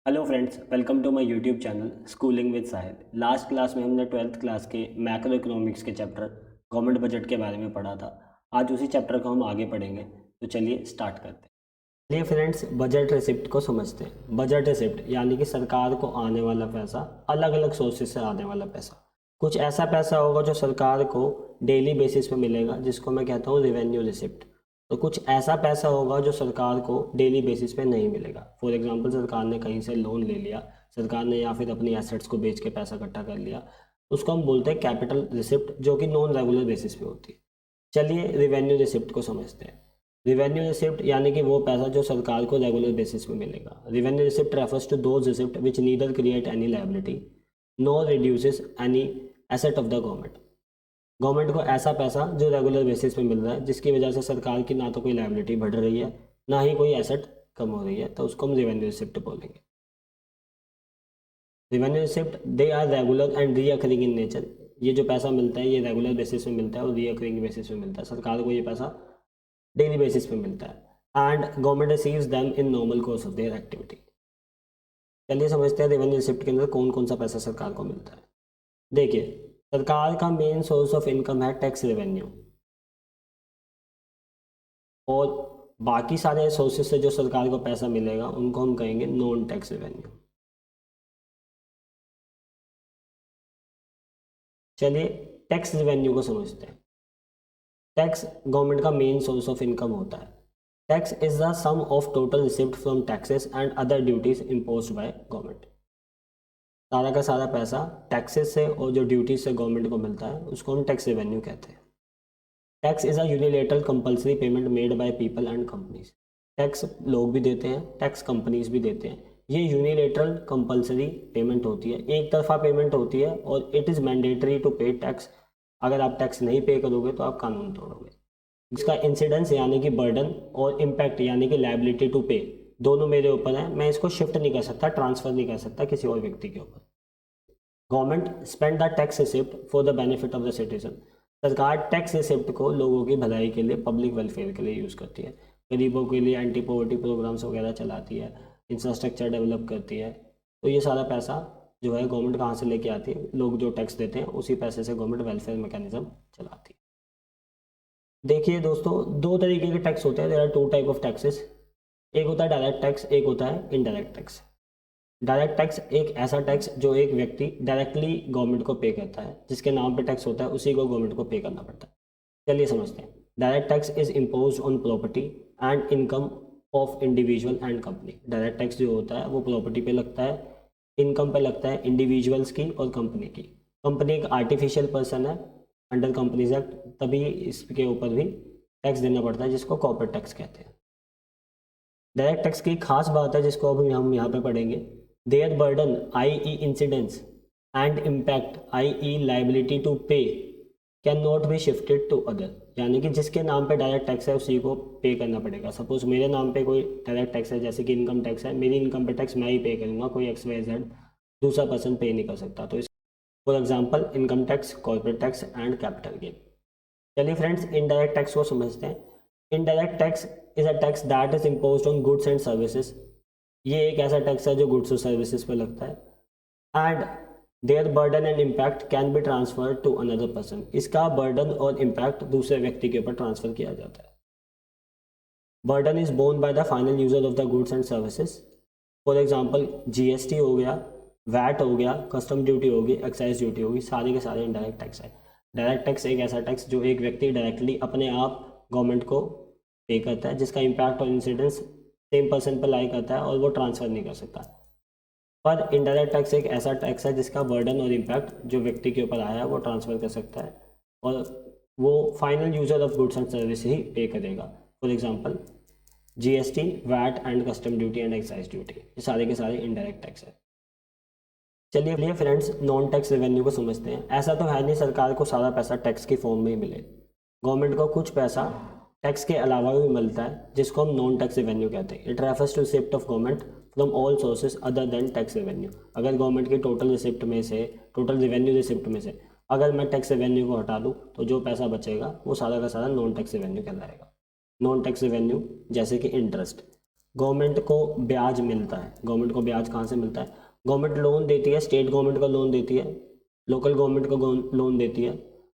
Hello friends, welcome to my YouTube channel schooling with Sahil. Last class में हमने 12th class के macro economics के chapter government budget के बारे में पढ़ा था। आज उसी चैप्टर को हम आगे पढ़ेंगे, तो चलिए स्टार्ट करते हैं। चलिए फ्रेंड्स, बजट रिसिप्ट को समझते हैं। बजट रिसिप्ट यानी कि सरकार को आने वाला पैसा, अलग अलग सोर्सेज से आने वाला पैसा। कुछ ऐसा पैसा होगा जो सरकार को डेली बेसिस पे मिलेगा, जिसको मैं कहता हूँ रेवेन्यू रिसिप्ट। तो कुछ ऐसा पैसा होगा जो सरकार को डेली बेसिस पे नहीं मिलेगा। फॉर एग्जांपल, सरकार ने कहीं से लोन ले लिया, सरकार ने या फिर अपनी एसेट्स को बेच के पैसा इकट्ठा कर लिया, उसको हम बोलते हैं कैपिटल रिसिप्ट, जो कि नॉन रेगुलर बेसिस पे होती है। चलिए रिवेन्यू रिसिप्ट को समझते हैं। रिवेन्यू रिसिप्ट यानी कि वो पैसा जो सरकार को रेगुलर बेसिस पे मिलेगा। Revenue receipt refers to those receipt which neither create any liability nor reduces any asset of the government. Government को ऐसा पैसा जो रेगुलर बेसिस पे मिल रहा है, जिसकी वजह से सरकार की ना तो कोई लायबिलिटी बढ़ रही है, ना ही कोई एसेट कम हो रही है, तो उसको हम रेवेन्यू रिसिप्ट बोलेंगे। Revenue receipt they are regular and recurring in nature. ये जो पैसा मिलता है ये रेगुलर बेसिस पे मिलता है और रीअकरिंग बेसिस पे मिलता है। सरकार को ये पैसा डेली बेसिस पे मिलता है and government receives them in normal course of their activity. चलिए समझते हैं रेवेन्यू रिसिप्ट के अंदर कौन कौन सा पैसा सरकार को मिलता है। देखिए, सरकार का मेन सोर्स ऑफ इनकम है टैक्स रेवेन्यू, और बाकी सारे सोर्सेज से जो सरकार को पैसा मिलेगा उनको हम कहेंगे नॉन टैक्स रेवेन्यू। चलिए टैक्स रेवेन्यू को समझते हैं। टैक्स गवर्नमेंट का मेन सोर्स ऑफ इनकम होता है। Tax is the sum of total receipt from taxes and other duties imposed by government. सारा का सारा पैसा टैक्सेस से और जो ड्यूटीज से गवर्नमेंट को मिलता है उसको हम टैक्स रेवेन्यू कहते हैं। Tax is a unilateral compulsory payment made by people and companies. Tax लोग भी देते हैं, टैक्स कंपनीज भी देते हैं। ये यूनिलेटरल कंपल्सरी पेमेंट होती है, एक तरफा पेमेंट होती है, और इट इज़ मैंडेटरी टू पे टैक्स। अगर आप टैक्स नहीं पे करोगे तो आप कानून तोड़ोगे। इसका इंसिडेंस यानी कि बर्डन, और इम्पैक्ट यानी कि लायबिलिटी टू पे, दोनों मेरे ऊपर है। मैं इसको शिफ्ट नहीं कर सकता, ट्रांसफर नहीं कर सकता किसी और व्यक्ति के ऊपर। Government spend the tax receipt for the benefit of the citizen. सरकार टैक्स रिसिप्ट को लोगों की भलाई के लिए, पब्लिक वेलफेयर के लिए यूज़ करती है। गरीबों के लिए एंटी पॉवर्टी प्रोग्राम्स वगैरह चलाती है, इंफ्रास्ट्रक्चर डेवलप करती है। तो ये सारा पैसा जो है गवर्नमेंट कहाँ से लेके आती है? लोग जो टैक्स देते हैं उसी पैसे से गवर्नमेंट वेलफेयर मैकेनिज्म चलाती है। देखिए दोस्तों, दो तरीके के टैक्स होते हैं। There are two type of taxes. एक होता है डायरेक्ट टैक्स, एक होता है इनडायरेक्ट टैक्स। डायरेक्ट टैक्स एक ऐसा टैक्स जो एक व्यक्ति डायरेक्टली गवर्नमेंट को पे करता है, जिसके नाम पे टैक्स होता है उसी को गवर्नमेंट को पे करना पड़ता है। चलिए समझते हैं। Direct tax is impose on property and income of individual and company. Direct tax जो होता है वो प्रॉपर्टी पे लगता है, इनकम पे लगता है इंडिविजुअल्स की और कंपनी की। कंपनी एक आर्टिफिशियल पर्सन है अंडर कंपनीज एक्ट, तभी इसके ऊपर भी टैक्स देना पड़ता है, जिसको कॉर्पोरेट टैक्स कहते हैं। डायरेक्ट टैक्स की खास बात है जिसको अब हम यहाँ पे पढ़ेंगे। Their burden i e incidence and impact i e liability to pay can not be shifted to other. यानी कि जिसके नाम पे डायरेक्ट टैक्स है उसी को पे करना पड़ेगा। सपोज मेरे नाम पे कोई डायरेक्ट टैक्स है, जैसे कि इनकम टैक्स है, मेरी इनकम पे टैक्स मैं ही पे करूँगा, कोई एक्स वाई जेड दूसरा पर्सन पे नहीं कर सकता। तो for example income tax, corporate tax and capital gain. चलिए फ्रेंड्स, इनडायरेक्ट टैक्स को समझते हैं। Indirect tax is a tax that is imposed on goods and services. ये एक ऐसा टैक्स है जो गुड्स और सर्विसेज पे लगता है। And their burden and impact can be transfer to another person. इसका बर्डन और इम्पैक्ट दूसरे व्यक्ति के ऊपर ट्रांसफर किया जाता है। Burden is borne by the final user of the goods and services. For example GST हो गया, वैट हो गया, कस्टम ड्यूटी होगी, एक्साइज ड्यूटी होगी, सारे के सारे इनडायरेक्ट टैक्स है। डायरेक्ट टैक्स एक ऐसा टैक्स जो एक व्यक्ति डायरेक्टली अपने आप गवर्नमेंट को पे करता है, जिसका इम्पैक्ट और इंसिडेंस सेम पर्सन पर लाई करता है और वो ट्रांसफर नहीं कर सकता। पर इनडायरेक्ट टैक्स एक ऐसा टैक्स है जिसका बर्डन और इम्पैक्ट जो व्यक्ति के ऊपर आया है वो ट्रांसफर कर सकता है, और वो final user of goods and service ही पे करेगा। For example GST, VAT and custom duty and excise duty, ये सारे के सारे इनडायरेक्ट टैक्स है। चलिए फ्रेंड्स, नॉन टैक्स रेवेन्यू को समझते हैं। ऐसा तो है नहीं सरकार को सारा पैसा टैक्स की फॉर्म में ही मिले। गवर्नमेंट को कुछ पैसा टैक्स के अलावा भी मिलता है, जिसको हम नॉन टैक्स रेवेन्यू कहते हैं। It refers to receipt of government from all sources other than tax revenue. अगर गवर्नमेंट की टोटल रिसिप्ट में से, टोटल रेवेन्यू रिसिप्ट में से अगर मैं टैक्स रेवेन्यू को हटा दूँ तो जो पैसा बचेगा वो सारा का सारा नॉन टैक्स रेवेन्यू कहलाएगा। नॉन टैक्स रेवेन्यू जैसे कि इंटरेस्ट, गवर्नमेंट को ब्याज मिलता है। गवर्नमेंट को ब्याज कहाँ से मिलता है? गवर्नमेंट लोन देती है, स्टेट गवर्नमेंट को लोन देती है, लोकल गवर्नमेंट को लोन देती है,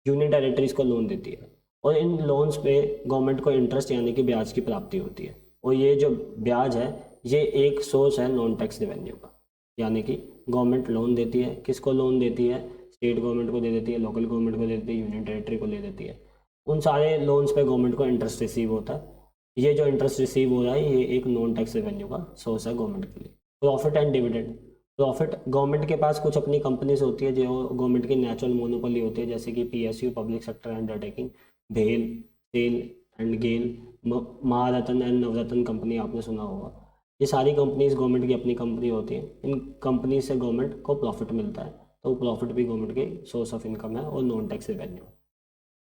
यूनियन टेरिटरीज को लोन देती है, और इन लोन्स पे गवर्नमेंट को इंटरेस्ट यानी कि ब्याज की प्राप्ति होती है। और ये जो ब्याज है ये एक सोर्स है नॉन टैक्स रेवेन्यू का। यानी कि गवर्नमेंट लोन देती है, किसको लोन देती है? स्टेट गवर्नमेंट को दे देती है, लोकल गवर्नमेंट को दे देती है, यूनियन टेरिटरी को ले देती है। उन सारे लोन्स पे गवर्नमेंट को इंटरेस्ट रिसीव होता है। ये जो इंटरेस्ट रिसीव हो रहा है ये एक नॉन टैक्स रेवेन्यू का सोर्स है गवर्नमेंट के लिए। Profit and dividend. Profit, government के पास कुछ अपनी कंपनीज होती है जो गवर्नमेंट की नेचुरल मोनोपोली होती है, जैसे कि पीएसयू, पब्लिक सेक्टर अंडरटेकिंग, भेल, SAIL and GAIL, Maharatna and Navratna company आपने सुना होगा। ये सारी कंपनीज गवर्नमेंट की अपनी कंपनी होती है। इन कंपनी से गवर्नमेंट को प्रॉफिट मिलता है, तो प्रॉफिट भी गवर्नमेंट के सोर्स ऑफ इनकम है और non tax revenue.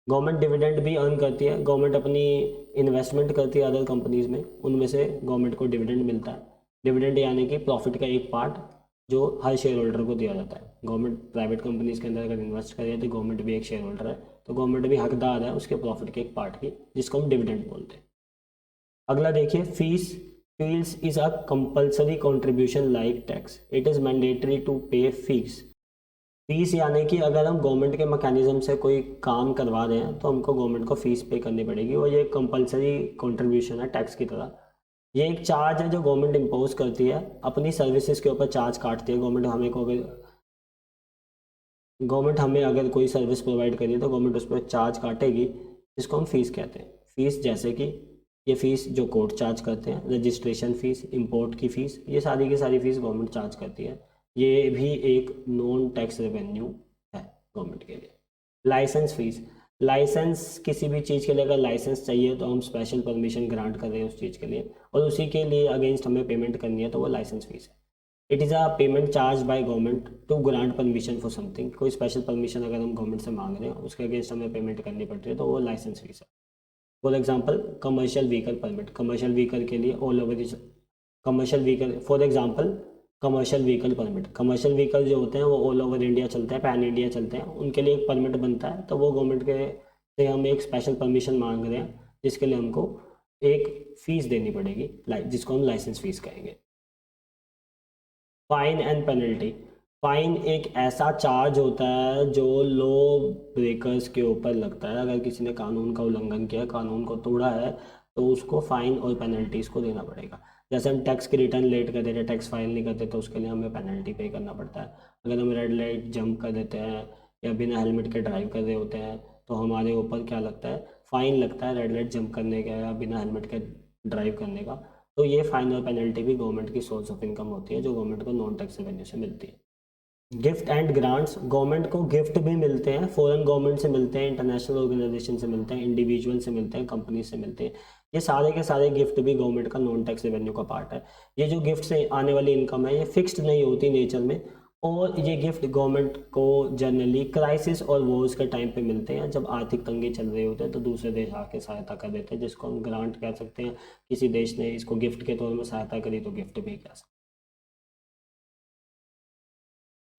Government dividend भी अर्न करती है। गवर्नमेंट अपनी इन्वेस्टमेंट करती है अदर कंपनीज में, उनमें से गवर्नमेंट को डिविडेंड मिलता है। डिविडेंड यानी कि प्रॉफिट का एक पार्ट जो हर शेयर होल्डर को दिया जाता है। गवर्नमेंट प्राइवेट कंपनीज के अंदर अगर इन्वेस्ट करे तो गवर्नमेंट भी एक शेयर होल्डर है, तो गवर्नमेंट भी हकदार है उसके प्रॉफिट के एक पार्ट की, जिसको हम डिविडेंड बोलते हैं। अगला देखिए, fees. Fees is a compulsory contribution like tax, it is mandatory to pay fees. Fees यानी कि अगर हम गवर्नमेंट के मैकेनिज्म से कोई काम करवा रहे हैं तो हमको गवर्नमेंट को फीस पे करनी पड़ेगी, और ये कंपलसरी कंट्रीब्यूशन है टैक्स की तरह। ये एक चार्ज है जो गवर्नमेंट इम्पोज करती है, अपनी सर्विसेज के ऊपर चार्ज काटती है। गवर्नमेंट हमें अगर कोई सर्विस प्रोवाइड करिए तो गवर्नमेंट उस पर चार्ज काटेगी, जिसको हम फीस कहते हैं। फीस जैसे कि ये फीस जो कोर्ट चार्ज करते हैं, रजिस्ट्रेशन फीस, इंपोर्ट की फ़ीस, ये सारी की सारी फीस गवर्नमेंट चार्ज करती है। ये भी एक नॉन टैक्स रेवेन्यू है गवर्नमेंट के लिए। Licence fees. लाइसेंस, किसी भी चीज़ के लिए अगर लाइसेंस चाहिए तो हम स्पेशल परमिशन ग्रांट कर रहे हैं उस चीज़ के लिए, और उसी के लिए अगेंस्ट हमें पेमेंट करनी है, तो वो लाइसेंस फीस है। It is a payment charge by government to grant permission for something. कोई स्पेशल परमिशन अगर हम गवर्नमेंट से मांग रहे हैं उसके अगेंस्ट हमें पेमेंट करनी पड़ती है, तो वो लाइसेंस फीस है। For example, commercial vehicle permit. Commercial vehicle के लिए all over commercial vehicle, for example commercial vehicle permit. Commercial vehicle जो होते हैं वो ऑल ओवर इंडिया चलते हैं, पैन इंडिया चलते हैं, उनके लिए एक परमिट बनता है, तो वो गवर्नमेंट के से हम एक स्पेशल परमिशन मांग रहे हैं, जिसके लिए हमको एक फ़ीस देनी पड़ेगी, जिसको हम लाइसेंस फीस कहेंगे। Fine and penalty. फाइन एक ऐसा चार्ज होता है जो लॉ ब्रेकर्स के ऊपर लगता है। अगर किसी ने कानून का उल्लंघन किया, कानून को तोड़ा है, तो उसको फाइन और पेनल्टीज को देना पड़ेगा। जैसे हम टैक्स की रिटर्न लेट कर देते हैं, टैक्स फाइल नहीं करते, तो उसके लिए हमें पेनल्टी पे करना पड़ता है। अगर हम रेड लाइट जंप कर देते हैं या बिना हेलमेट के ड्राइव कर रहे होते हैं, तो हमारे ऊपर क्या लगता है? फाइन लगता है, रेड लाइट जंप करने का या बिना हेलमेट के ड्राइव करने का। तो ये फाइन और पेनल्टी भी गवर्नमेंट की सोर्स ऑफ इनकम होती है, जो गवर्नमेंट को नॉन टैक्स रेवेन्यू से मिलती है। Gift and grants. गवर्नमेंट को गिफ्ट भी मिलते हैं, फॉरेन गवर्नमेंट से मिलते हैं, इंटरनेशनल ऑर्गेनाइजेशन से मिलते हैं, इंडिविजुअल से मिलते हैं, कंपनी से मिलते हैं। ये सारे के सारे गिफ्ट भी गवर्नमेंट का नॉन टैक्स रेवेन्यू का पार्ट है। ये जो गिफ्ट से आने वाली इनकम है ये फिक्स्ड नहीं होती नेचर में, और ये गिफ्ट गवर्नमेंट को जनरली क्राइसिस और वॉर्स के टाइम पे मिलते हैं। जब आर्थिक तंगी चल रही होती है तो दूसरे देश आके सहायता कर देते हैं, जिसको हम ग्रांट कह सकते हैं। किसी देश ने इसको गिफ्ट के तौर में सहायता करी तो गिफ्ट भी कह सकते हैं।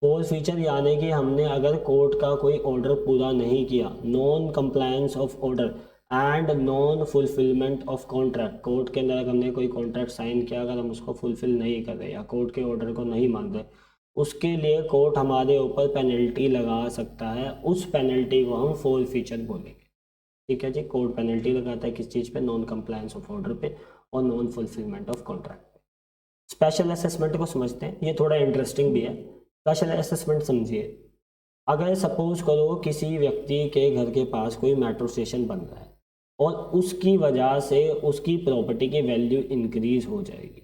फोर्स फीचर यानी कि हमने अगर कोर्ट का कोई ऑर्डर पूरा नहीं किया, non compliance of order and non fulfilment of contract. Court के अंदर अगर हमने कोई कॉन्ट्रैक्ट साइन किया, अगर हम उसको फुलफिल नहीं कर रहे या कोर्ट के ऑर्डर को नहीं मान रहे, उसके लिए कोर्ट हमारे ऊपर पेनल्टी लगा सकता है। उस पेनल्टी को हम फोर्स फीचर बोलेंगे। ठीक है जी, कोर्ट पेनल्टी लगाता है किस चीज़ पे? नॉन कंप्लायंस ऑफ ऑर्डर पे और नॉन फुलफिलमेंट ऑफ कॉन्ट्रैक्ट पे। स्पेशल असेसमेंट को समझते हैं, ये थोड़ा इंटरेस्टिंग भी है। स्पेशल असेसमेंट समझिए, अगर सपोज करो किसी व्यक्ति के घर के पास कोई मेट्रो स्टेशन बन रहा है और उसकी वजह से उसकी प्रॉपर्टी की वैल्यू इंक्रीज हो जाएगी,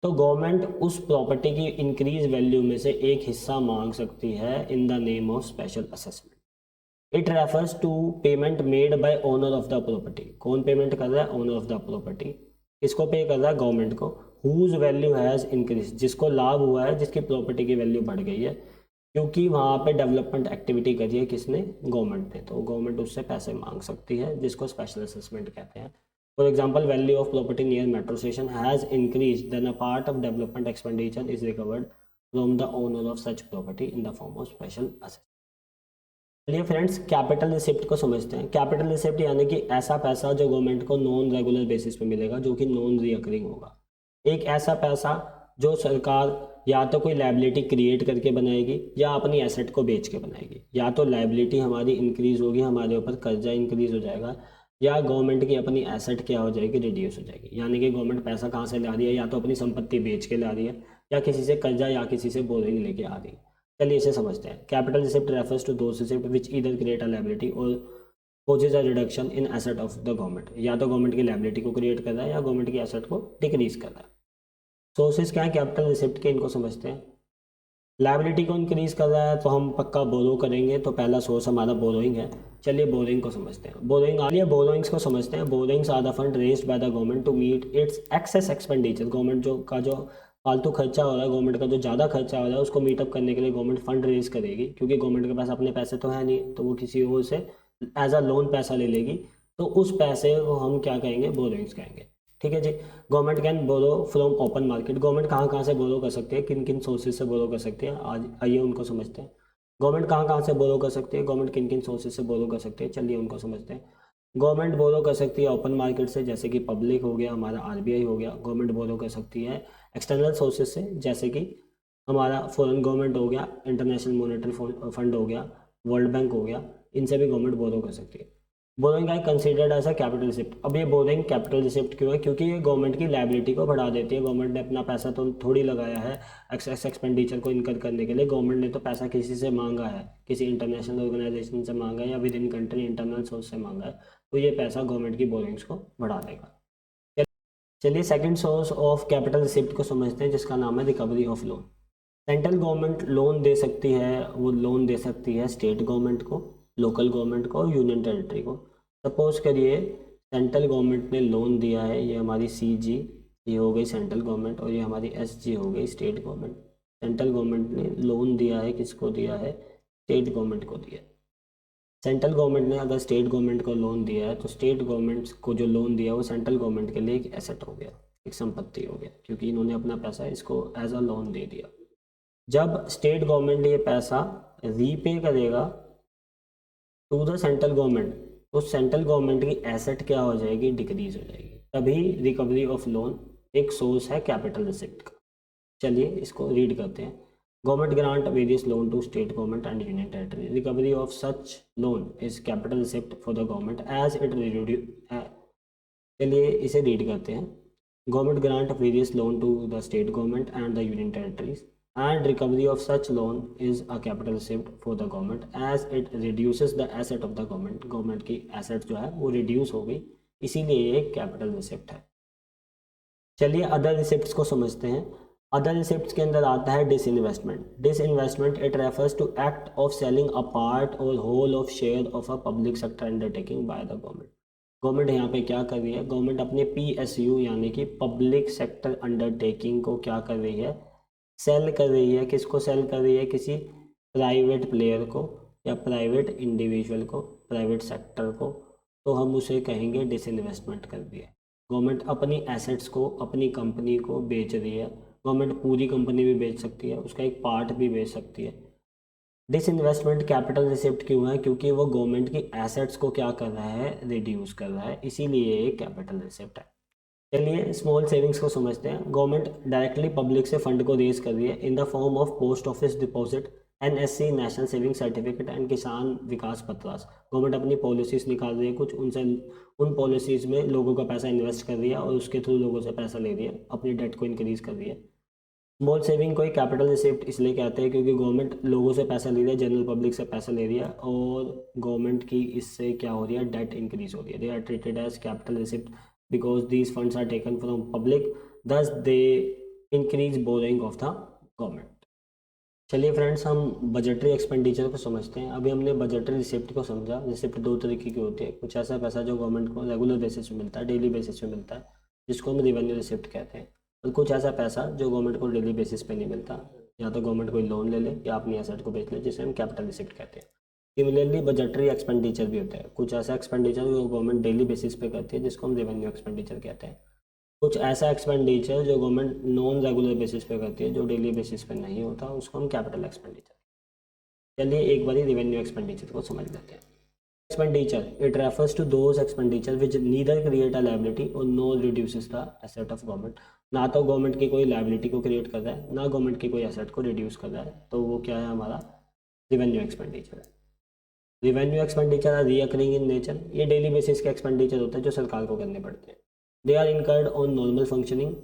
तो गवर्नमेंट उस प्रॉपर्टी की इंक्रीज वैल्यू में से एक हिस्सा मांग सकती है in the name of special assessment. It refers to payment made by owner of the property. कौन पेमेंट कर रहा है? Owner of the property. किसको पे कर रहा है? गवर्नमेंट को। हुज वैल्यू हैज़ इंक्रीज, जिसको लाभ हुआ है, जिसकी प्रॉपर्टी की वैल्यू बढ़ गई है, क्योंकि वहाँ पे डेवलपमेंट एक्टिविटी करी है किसने? गवर्नमेंट ने। तो गवर्नमेंट उससे पैसे मांग सकती है, जिसको स्पेशल असेसमेंट कहते हैं। For example, value of property near metro station has increase, then a part of development expenditure is recovered from the owner of such property in the form of special assessment. चलिए friends, capital receipt को समझते हैं। Capital receipt यानी कि ऐसा पैसा जो government को नॉन रेगुलर बेसिस पे मिलेगा, जो कि नॉन रिकरिंग होगा। एक ऐसा पैसा जो सरकार या तो कोई लायबिलिटी क्रिएट करके बनाएगी या अपनी एसेट को बेच के बनाएगी। या तो लायबिलिटी हमारी इंक्रीज होगी, हमारे ऊपर कर्जा इंक्रीज हो जाएगा, या गवर्नमेंट की अपनी एसेट क्या हो जाएगी, रिड्यूस हो जाएगी। यानी कि गवर्नमेंट पैसा कहाँ से ला रही है, या तो अपनी संपत्ति बेच के ला रही है या किसी से कर्जा या किसी से बोरिंग लेके आ रही है। चलिए इसे समझते हैं। Capital receipt refers to those receipt which either create a liability or poses a reduction in asset of the government. या तो गवर्नमेंट की लायबिलिटी को क्रिएट कर रहा है या गवर्नमेंट की एसेट को डिक्रीज कर रहा है। सोर्सेज क्या है कैपिटल रिसिप्ट के, इनको समझते हैं। लायबिलिटी को इंक्रीज कर रहा है तो हम पक्का बोरो करेंगे, तो पहला सोर्स हमारा बोरोइंग है। चलिए बोरोइंग को समझते हैं। बोरोइंग आलिए बोरोइंग्स को समझते हैं। Borrowings are the fund raised by the government to meet its excess expenditure. Government जो फालतू खर्चा हो रहा है, गवर्नमेंट का जो ज़्यादा खर्चा हो रहा है, उसको मीटअप करने के लिए गवर्नमेंट फंड रेज करेगी, क्योंकि गवर्नमेंट के पास अपने पैसे तो है नहीं, तो वो किसी और से एज अ लोन पैसा ले लेगी। तो उस पैसे को हम क्या कहेंगे, बोरोइंग्स कहेंगे। ठीक है जी। Government can borrow from open market. Government कहाँ कहाँ से बोरो कर सकती है, किन किन सोर्सेज से बोरो कर सकती है, आज आइए उनको समझते हैं। गवर्नमेंट कहाँ कहाँ से बोरो कर सकती है, गवर्नमेंट किन किन सोर्सेज से बोरो कर सकती है, चलिए उनको समझते हैं। गवर्नमेंट बोरो कर सकती है ओपन मार्केट से, जैसे कि पब्लिक हो गया, हमारा आरबीआई हो गया। गवर्नमेंट बोरो कर सकती है एक्सटर्नल सोर्सेज से, जैसे कि हमारा फॉरेन गवर्नमेंट हो गया, इंटरनेशनल मॉनेटरी फंड हो गया, वर्ल्ड बैंक हो गया, इनसे भी गवर्नमेंट बोरो कर सकती है। बोरोइंग है considered as a capital receipt. अब ये बोरोइंग कैपिटल रिसिप्ट क्यों है, क्योंकि ये गवर्नमेंट की लायबिलिटी को बढ़ा देती है। गवर्नमेंट ने अपना पैसा तो थोड़ी लगाया है एक्सेस एक्सपेंडिचर को इनकर करने के लिए। गवर्नमेंट ने तो पैसा किसी से मांगा है, किसी इंटरनेशनल ऑर्गेनाइजेशन से मांगा है या with in country internal source से मांगा है, तो ये पैसा गवर्नमेंट की बोरोइंग्स को बढ़ा देगा। चलिए second source of capital receipt को समझते हैं, जिसका नाम है recovery of loan. Central government loan दे सकती है, वो लोन दे सकती है स्टेट गवर्नमेंट को, लोकल गवर्नमेंट को और यूनियन टेरिटरी को। सपोज करिए सेंट्रल गवर्नमेंट ने लोन दिया है, ये हमारी CG ये हो गई सेंट्रल गवर्नमेंट, और ये हमारी SG हो गई स्टेट गवर्नमेंट। सेंट्रल गवर्नमेंट ने लोन दिया है, किसको दिया है, स्टेट गवर्नमेंट को दिया है। सेंट्रल गवर्नमेंट ने अगर स्टेट गवर्नमेंट को लोन दिया है, तो स्टेट गवर्नमेंट को जो लोन दिया है वो सेंट्रल गवर्नमेंट के लिए एक एसेट हो गया, एक संपत्ति हो गया, क्योंकि इन्होंने अपना पैसा इसको एज अ लोन दे दिया। जब स्टेट गवर्नमेंट ये पैसा रीपे करेगा टू द सेंट्रल गवर्नमेंट, तो सेंट्रल गवर्नमेंट की एसेट क्या हो जाएगी, डिक्रीज हो जाएगी। तभी रिकवरी ऑफ लोन एक सोर्स है कैपिटल रिसिप्ट का। चलिए इसको रीड करते हैं। Government grant various loan to state government and union territory. Recovery of such loan is capital receipt for the government as it reduce. चलिए इसे रीड करते हैं। Government grant various loan to the state government and the union territories and recovery of such loan is a capital receipt for the government as it reduces the asset of the government। Government की asset जो है वो reduce हो गई, इसीलिए ये एक capital receipt है। चलिए अदर रिसिप्ट्स को समझते हैं। अदर रिसिप्ट्स के अंदर आता है disinvestment. Disinvestment it refers to act of selling a part or whole of share of a public sector undertaking by the government. Government यहाँ पे क्या कर रही है, गवर्नमेंट अपने PSU यानी कि पब्लिक सेक्टर अंडरटेकिंग को क्या कर रही है, सेल कर रही है। किसको सेल कर रही है, किसी प्राइवेट प्लेयर को या प्राइवेट इंडिविजुअल को, प्राइवेट सेक्टर को, तो हम उसे कहेंगे डिसइन्वेस्टमेंट कर दिया। गवर्नमेंट अपनी एसेट्स को, अपनी कंपनी को बेच रही है। गवर्नमेंट पूरी कंपनी भी बेच सकती है, उसका एक पार्ट भी बेच सकती है। डिसइन्वेस्टमेंट कैपिटल रिसिप्ट क्यों है, क्योंकि वो गवर्नमेंट की एसेट्स को क्या कर रहा है, रिड्यूस कर रहा है, इसीलिए ये कैपिटल रिसिप्ट है। चलिए स्मॉल सेविंग्स को समझते हैं। गवर्नमेंट डायरेक्टली पब्लिक से फंड को रेज कर रही है in the form of post office deposit, NSC national saving certificate and किसान विकास पत्रास। गवर्नमेंट अपनी पॉलिसीज निकाल रही है कुछ, उनसे उन पॉलिसीज में लोगों का पैसा इन्वेस्ट कर रही है और उसके थ्रू लोगों से पैसा ले रही है, अपनी डेट को इंक्रीज कर रही है। स्मॉल सेविंग को ही कैपिटल रिसिप्ट इसलिए कहते हैं क्योंकि गवर्नमेंट लोगों से पैसा ले रही है, जनरल पब्लिक से पैसा ले रही है, और गवर्नमेंट की इससे क्या हो रही है, डेट इंक्रीज हो रही है। They are treated as capital receipt because these funds are taken from public, thus they increase borrowing of the government। चलिए फ्रेंड्स हम बजटरी एक्सपेंडिचर को समझते हैं। अभी हमने बजटरी रिसिप्ट को समझा। रिसिप्ट दो तरीके की होती है, कुछ ऐसा पैसा जो गवर्नमेंट को रेगुलर बेसिस पे मिलता है, डेली बेसिस पे मिलता है, जिसको हम रेवेन्यू रिसिप्ट कहते हैं, और कुछ ऐसा पैसा जो गवर्नमेंट को डेली बेसिस पे नहीं मिलता, या तो गवर्नमेंट कोई लोन ले ले या अपनी एसेट को बेच ले, जिसे हम कैपिटल रिसिप्ट कहते हैं। सिमिलरली बजटरी एक्सपेंडिचर भी होता है, कुछ ऐसा एक्सपेंडिचर जो गवर्नमेंट डेली बेसिस पे करती है, जिसको हम रेवेन्यू एक्सपेंडिचर कहते हैं। कुछ ऐसा एक्सपेंडिचर जो गवर्नमेंट नॉन रेगुलर बेसिस पे करती है, जो डेली बेसिस पे नहीं होता, उसको हम कैपिटल एक्सपेंडिचर। चलिए एक बार रेवेन्यू एक्सपेंडिचर को समझ लेते हैं। expenditure, it refers to those expenditure which neither create a liability or nor reduces the asset of government. ना तो गवर्नमेंट की कोई लाइबिलिटी को क्रिएट कर रहा है, ना गवर्नमेंट की कोई एसेट को रिड्यूस कर रहा है, तो वो क्या है हमारा रिवेन्यू एक्सपेंडिचर है। Revenue expenditure are recurring in nature, ये डेली बेसिस के एक्सपेंडिचर होते हैं जो सरकार को करने पड़ते हैं। They are incurred on normal functioning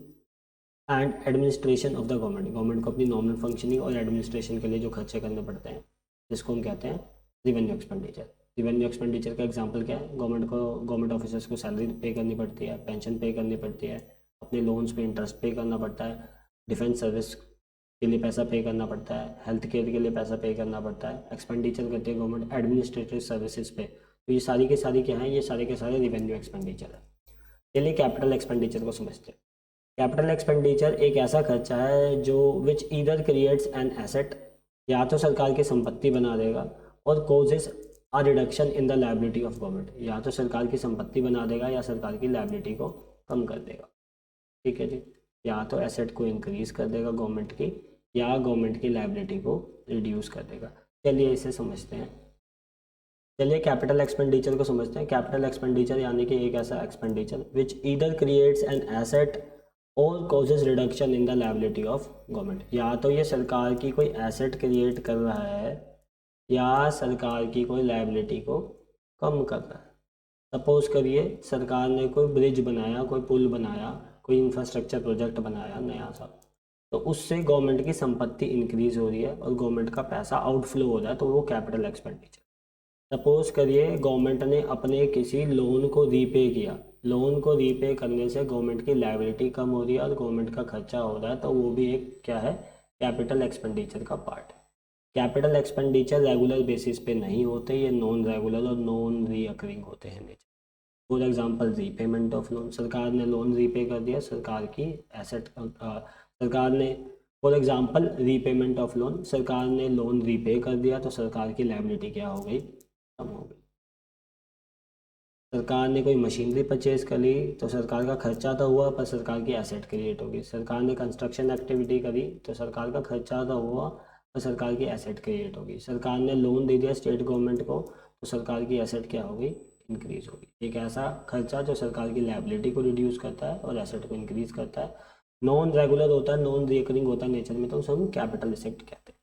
and administration of the government, government को अपनी नॉर्मल फंक्शनिंग और एडमिनिस्ट्रेशन के लिए जो खर्चे करने पड़ते हैं जिसको हम कहते हैं रिवेन्यू एक्सपेंडिचर। रिवेन्यू एक्सपेंडिचर का एग्जांपल क्या है, गवर्नमेंट ऑफिसर्स को सैलरी पे करनी पड़ती है, पेंशन पे करनी पड़ती है, अपने लोन्स पे इंटरेस्ट पे करना पड़ता है, डिफेंस सर्विस के लिए पैसा पे करना पड़ता है, हेल्थ केयर के लिए पैसा पे करना पड़ता है, एक्सपेंडिचर करती है गवर्नमेंट एडमिनिस्ट्रेटिव सर्विसेज पे। तो ये सारी के सारी क्या है, ये सारे के सारे रिवेन्यू एक्सपेंडिचर है। चलिए कैपिटल एक्सपेंडिचर को समझते हैं। कैपिटल एक्सपेंडिचर एक ऐसा खर्चा है जो which either creates an asset, या तो सरकार की संपत्ति बना देगा, और causes a reduction in the liability of government, या तो सरकार की संपत्ति बना देगा या सरकार की लाइबिलिटी को कम कर देगा। ठीक है जी, या तो एसेट को इंक्रीज कर देगा गवर्नमेंट की, या गवर्नमेंट की लाइबिलिटी को रिड्यूस कर देगा। चलिए इसे समझते हैं। चलिए कैपिटल एक्सपेंडिचर को समझते हैं। कैपिटल एक्सपेंडिचर यानी कि एक ऐसा expenditure which either creates an asset or causes reduction in the liability of government, या तो ये सरकार की कोई एसेट क्रिएट कर रहा है या सरकार की कोई लाइबिलिटी को कम कर रहा है। सपोज करिए सरकार ने कोई ब्रिज बनाया, कोई पुल बनाया, कोई इंफ्रास्ट्रक्चर प्रोजेक्ट बनाया नया सा, तो उससे गवर्नमेंट की संपत्ति इंक्रीज हो रही है और गवर्नमेंट का पैसा आउटफ्लो हो रहा है, तो वो कैपिटल एक्सपेंडिचर। सपोज करिए गवर्नमेंट ने अपने किसी लोन को रीपे किया, लोन को रीपे करने से गवर्नमेंट की लाइबिलिटी कम हो रही है और गवर्नमेंट का खर्चा हो रहा है, तो वो भी एक क्या है, कैपिटल एक्सपेंडिचर का पार्ट है। कैपिटल एक्सपेंडिचर रेगुलर बेसिस पे नहीं होते, ये नॉन रेगुलर और नॉन रीअकरिंग होते हैं nature. For example repayment of loan, सरकार ने लोन रीपे कर दिया, सरकार की एसेट सरकार ने for example repayment of loan, सरकार ने लोन रीपे कर दिया तो सरकार की लाइबिलिटी क्या हो गई, कम हो गई। सरकार ने कोई मशीनरी परचेज कर ली तो सरकार का खर्चा तो हुआ पर सरकार की एसेट क्रिएट होगी। सरकार ने कंस्ट्रक्शन एक्टिविटी करी तो सरकार का खर्चा तो हुआ और सरकार की एसेट क्रिएट होगी। सरकार ने लोन दे दिया स्टेट गवर्नमेंट को तो सरकार की एसेट क्या होगी, इंक्रीज होगी। एक ऐसा खर्चा जो सरकार की लाइबिलिटी को रिड्यूस करता है और एसेट को इंक्रीज करता है, नॉन रेगुलर होता है, नॉन रिकरिंग होता है नेचर में, तो उसे हम कैपिटल एसेट कहते हैं।